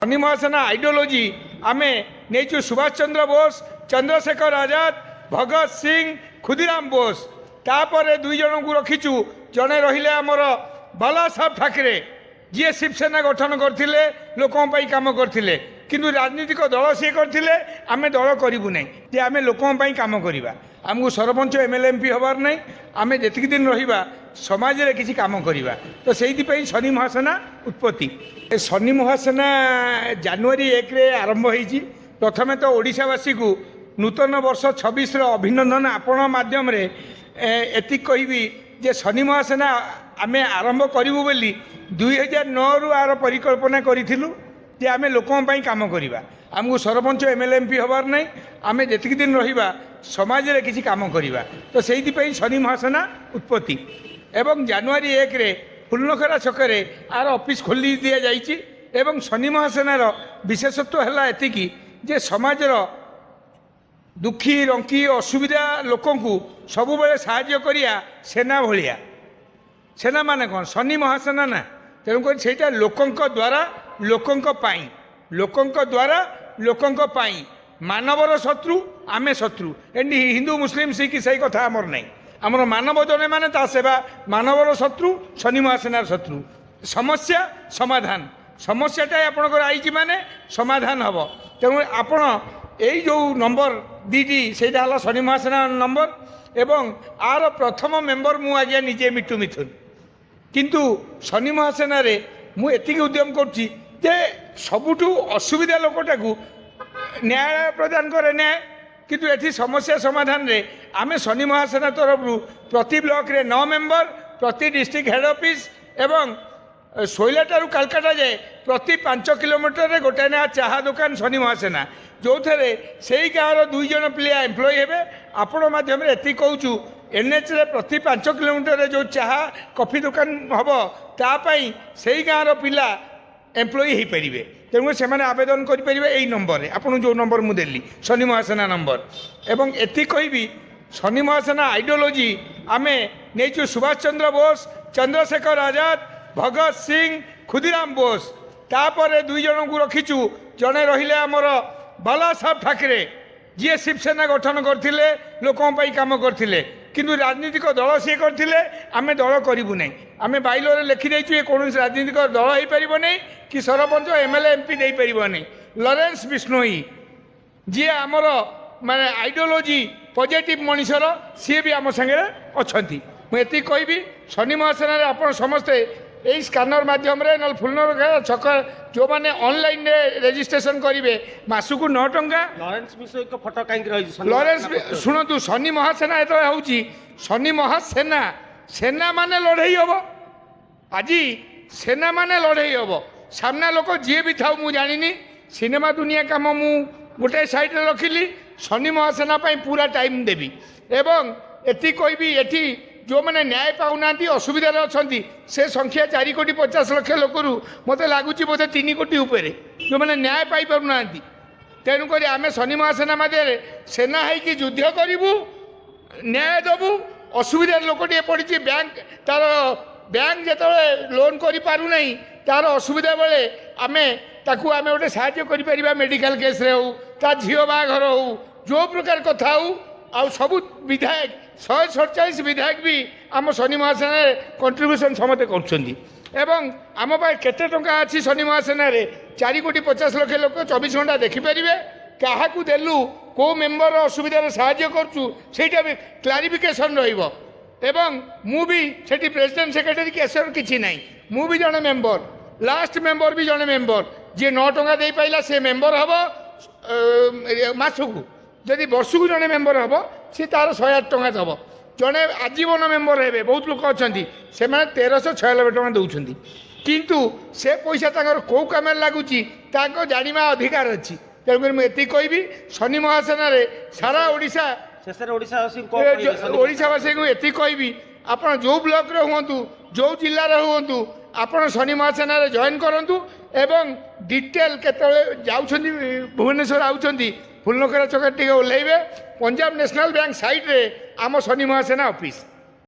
Shani महासेना ideology आमे नहीं सुभाष चंद्र बोस, चंद्रशेखर आजाद, भगत सिंह, खुदीराम बोस तापर दुई जन को रखीचु। जड़े रहिले आमर बाला साहब ठाकरे जी शिवसेना गठन करते लोकों काम करते किंतु राजनीतिक दल सी करते आम दल करूँ ना जे आम लोकों काम करवा आमको सरपंच एमएलए एमपी हबार नहीं आम जी दिन रहा समाज रे किसी काम करवा तो से शनि महासेना उत्पत्ति। शनि महासेना जनवरी 1 रे आरंभ होती। प्रथमे तो ओडिशावासी को नूतन वर्ष 26 अभिनंदन आपण माध्यम रे एति कहबी जे शनि महासेना आम आरंभ करूँ बोली 2009 रु आर परिकल्पना करूँ जे आम लोकों काम करवा आमको सरपंच एमएलए एमपी हबार नहीं आम जी दिन रहा समाज रे किसी काम करवा तो से शनि महासेना उत्पत्ति। एवं जनवरी 1 रे फुलनखरा छकरे आर ऑफिस खोली दि जाइए। एवं शनि महासेनार विशेषत्व है एतिकी जे समाजर दुखी रंकी असुविधा लोकों को सबु बेले साहाय्य करिया सेना भलिया। सेना माने कौन? शनि महासेना ना। तेणुक से लोकों द्वारा लोकों पाई, लोकों द्वारा लोकों पाई। मानवर शत्रु आमे शत्रु एंड हिंदू मुस्लिम सिख ईसाई कथा आमर नहीं। आमर मानव जने माने ता सेवा, मानवर शत्रु शनि महासेनार शत्रु। समस्या समाधान, समस्याटा आपणकर आई माने समाधान हम। तेणु आपण यही जो नंबर दीटी से शनि महासेना नंबर एवं आर प्रथम मेंबर मु आज्ञा निजे मिट्टू मिथुन। किंतु शनि महासेना रे मु एतिकी उद्यम करछि जे सबुठु असुविधा लोकटा को न्याय प्रदान करे न्याय किंतु एठी समस्या समाधान रे आमे शनि महासेना तरफ प्रति ब्लॉक रे 9 मेंबर, प्रति डिस्ट्रिक्ट हेड ऑफिस एवं शैलाटारू कालकाटा जाए प्रति 5 किलोमीटर रे गोटे ना चाहा दुकान शनि महासेना जो थे से गाँव 2 जन पिला एम्प्लॉय हेबे। आपण माध्यम एति कहूँ एनएच रे प्रति 5 किलोमीटर रे जो चाहा कॉफी दुकान हम तापाई से गाँव पिला एम्प्लॉय हो पारे। तेणु से आवेदन करेंगे यही नंबर आपन जो नंबर मुझे शनि महासेना नंबर। एवं एति कहबी शनि महासेना आइडियोलोजी आमे नहीं सुभाष चंद्र बोस, चंद्रशेखर आजाद, भगत सिंह, खुदीराम बोस तापर दुई जन को रखीचु। जड़े रहिले आमर बाला साहब ठाकरे जी शिवसेना गठन करते लोकों काम करते किंतु राजनीतिक दल सी करते आम दल करूँ ना। आम बाइलरे लिखिदेचु कौन राजनीतिक दल हो पार नहीं कि सरपंच एमएलए एमपी दे पार नहीं। लरेन्स बिश्नोई जी आमर माने आइडियोलोजी पॉजिटिव मनीषर सी भी आम सागे अच्छा। मुझे कहबी शनि महासेना आप समस्ते यही स्कानर माध्यम रे न फुलनखरा छक जो मैंने ऑनलाइन रेजिस्ट्रेशन करेंगे मासक 9 टंका। लरेन्स बिश्नोई को फोटो कहीं रही लरेन्स शुणु शनि महासेना ये हूँ शनि महासेना सेना माने लड़ई हम आज सेना माने लड़ई हम सामना लोक जी भी था मुझे जानी सिनेमा दुनिया काम मु गोटे साइड रे रखिली शनि महासेना पूरा टाइम देवी। एवं एति कहबी एठी जो मैंने न्याय पाऊना असुविधार अच्छा से संख्या 4 कोटी 50 लाख लोक मत लगुच बोधे 3 कोटी उपर जो मैंने न्याय पाई पाऊना। तेणुक आम शनि महासेना मध्य सेना है युद्ध करूँ न्याय देवु। असुविधा लोकटे पड़ी बैंक तार बैंक जो लोन करूना तार असुविधा बेले आम ताकू आम गोटे साहाय्य कर मेडिकल केस रे हो ता झील बाघर हो जो प्रकार कथा हो आ सबू विधायक 147 विधायक भी आम शनि महासेना कंट्रीब्यूशन समस्त कर। आम केते टंका अच्छी शनि महासेना 4 कोटी 50 लाख लोक 24 घंटा देखिपारे क्या देलु को मेम्बर असुविधार साहाय्य करूँ सेटा भी क्लारिफिकेशन एवं मु भी सेठी प्रेसिडेंट सेक्रेटरी केसर किसी ना मु भी जड़े मेम्बर लास्ट मेम्बर भी जड़े मेम्बर जी 9 टंका दे पाइला से मेम्बर हम मासकू जदि वर्ष को जड़े मेम्बर हम सी तार 108 टंका दब। जड़े आजीवन मेम्बर हे बहुत लोक अच्छा से 1396 टंका दौरान किंतु से पैसा तर कौ कम लगुच जाना अधिकार अच्छी। तेणुक मुझे कहबी शनि महासेना सारा ओडिशा ओडिशावासी को ये कहबी आप जो ब्लॉक रे हूँ जो जिले में हूँ आप शनि महासेना जॉइन करूँ एवं डिटेल केत जाऊँ भुवनेश्वर आउंट फुलनखरा छक ओह्लैबे पंजाब नेशनल बैंक साइड रे आम शनि महासेना ऑफिस।